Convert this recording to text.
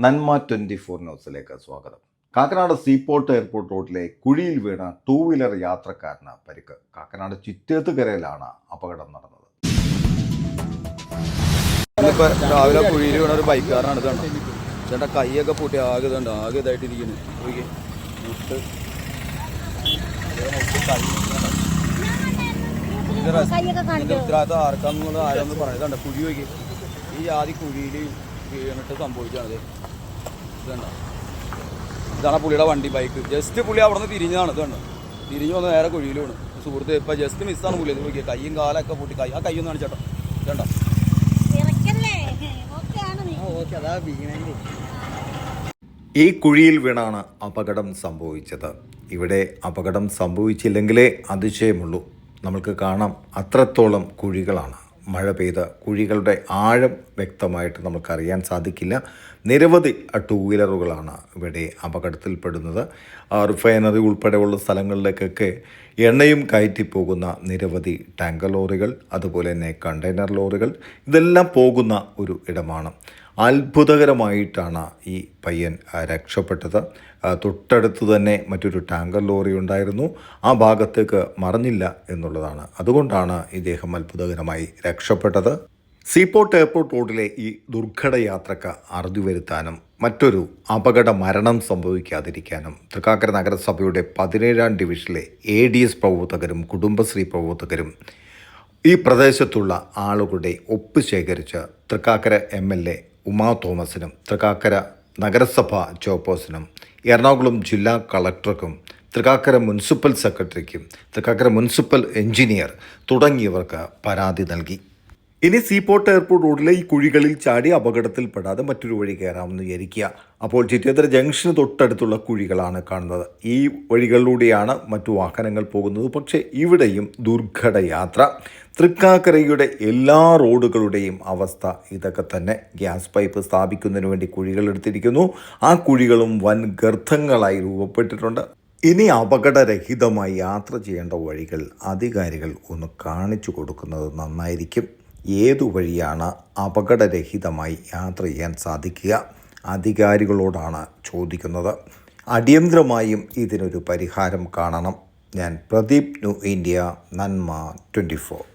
നന്മ 24 ന്യൂസിലേക്ക് സ്വാഗതം. കാക്കനാട് സീപോർട്ട് എയർപോർട്ട് റോഡിലെ കുഴിയിൽ വീണ ടൂ വീലർ യാത്രക്കാരന് പരിക്ക്. കാക്കനാട് ചിറ്റേത്തുകരയിലാണ് അപകടം നടന്നത്. രാവിലെ കുഴിയിൽ വീണ ഒരു ബൈക്കാരനാണ്. ഇതുണ്ട് ചേട്ടാ, കൈയൊക്കെ പൂട്ടി ആകെ ഇതായിട്ടിരിക്കുന്നു. ഉത്തരവാദിത്തം ആർക്കാന്നുള്ളത് ആരാന്ന് പറയുന്നത്. കുഴി നോക്കി, ഈ ആദ്യ കുഴിയിൽ വീണിട്ട് സംഭവിച്ചാണത്. ഇതാണ് പുള്ളിയുടെ വണ്ടി, ബൈക്ക്. ജസ്റ്റ് പുള്ളി അവിടെ നിന്ന് തിരിഞ്ഞതാണ്. ഇതാണ് തിരിഞ്ഞു വന്ന് നേരെ കുഴിയിൽ വീണ്. സുഹൃത്ത് ഇപ്പം ജസ്റ്റ് മിസ്സാണ് പുള്ളി. ഇത് നോക്കിയാൽ കയ്യും കാലൊക്കെ പൂട്ടി. ആ കയ്യൊന്നും കാണിച്ചേട്ടോ. ഇതണ്ട ഈ കുഴിയിൽ വീണാണ് അപകടം സംഭവിച്ചത്. ഇവിടെ അപകടം സംഭവിച്ചില്ലെങ്കിലേ അതിശയമുള്ളൂ. നമുക്ക് കാണാം, അത്രത്തോളം കുഴികളാണ്. മഴ പെയ്ത കുഴികളുടെ ആഴം വ്യക്തമായിട്ട് നമുക്കറിയാൻ സാധിക്കില്ല. നിരവധി ടൂ വീലറുകളാണ് ഇവിടെ അപകടത്തിൽപ്പെടുന്നത്. റിഫൈനറി ഉൾപ്പെടെയുള്ള സ്ഥലങ്ങളിലേക്കൊക്കെ എണ്ണയും കയറ്റിപ്പോകുന്ന നിരവധി ടാങ്കർ ലോറികൾ, അതുപോലെ തന്നെ കണ്ടെയ്നർ ലോറികൾ, ഇതെല്ലാം പോകുന്ന ഒരു ഇടമാണ്. അത്ഭുതകരമായിട്ടാണ് ഈ പയ്യൻ രക്ഷപ്പെട്ടത്. തൊട്ടടുത്ത് തന്നെ മറ്റൊരു ടാങ്കർ ലോറി ഉണ്ടായിരുന്നു. ആ ഭാഗത്തേക്ക് മറിഞ്ഞില്ല എന്നുള്ളതാണ്. അതുകൊണ്ടാണ് ഇദ്ദേഹം അത്ഭുതകരമായി രക്ഷപ്പെട്ടത്. സീപോർട്ട് എയർപോർട്ട് റോഡിലെ ഈ ദുർഘട യാത്രക്ക് അറുതി വരുത്താനും മറ്റൊരു അപകട മരണം സംഭവിക്കാതിരിക്കാനും തൃക്കാക്കര നഗരസഭയുടെ 17ാം ഡിവിഷനിലെ ADS പ്രവർത്തകരും കുടുംബശ്രീ പ്രവർത്തകരും ഈ പ്രദേശത്തുള്ള ആളുകളുടെ ഒപ്പ് ശേഖരിച്ച് തൃക്കാക്കര MLA ഉമാ തോമസിനും തൃക്കാക്കര നഗരസഭ ചെയർപേഴ്സണും എറണാകുളം ജില്ലാ കളക്ടർക്കും തൃക്കാക്കര മുനിസിപ്പൽ സെക്രട്ടറിക്കും തൃക്കാക്കര മുനിസിപ്പൽ എഞ്ചിനീയർ തുടങ്ങിയവർക്ക് പരാതി നൽകി. ഇനി സീപോർട്ട് എയർപോർട്ട് റോഡിലെ ഈ കുഴികളിൽ ചാടി അപകടത്തിൽപ്പെടാതെ മറ്റൊരു വഴി കയറാമെന്ന് വിചാരിക്കുക. അപ്പോൾ ചിറ്റേത്തര ജംഗ്ഷന് തൊട്ടടുത്തുള്ള കുഴികളാണ് കാണുന്നത്. ഈ വഴികളിലൂടെയാണ് മറ്റു വാഹനങ്ങൾ പോകുന്നത്. പക്ഷേ ഇവിടെയും ദുർഘട യാത്ര. തൃക്കാക്കരയുടെ എല്ലാ റോഡുകളുടെയും അവസ്ഥ ഇതൊക്കെ തന്നെ. ഗ്യാസ് പൈപ്പ് സ്ഥാപിക്കുന്നതിന് വേണ്ടി കുഴികൾ എടുത്തിരിക്കുന്നു. ആ കുഴികളും വൻ ഗർത്തങ്ങളായി രൂപപ്പെട്ടിട്ടുണ്ട്. ഇനി അപകടരഹിതമായി യാത്ര ചെയ്യേണ്ട വഴികൾ അധികാരികൾ ഒന്ന് കാണിച്ചു കൊടുക്കുന്നത് നന്നായിരിക്കും. ഏതു വഴിയാണ് അപകടരഹിതമായി യാത്ര ചെയ്യാൻ സാധിക്കുക? അധികാരികളോടാണ് ചോദിക്കുന്നത്. അടിയന്തരമായും ഇതിനൊരു പരിഹാരം കാണണം. ഞാൻ പ്രദീപ്, ന്യൂ ഇന്ത്യ, നന്മ 24.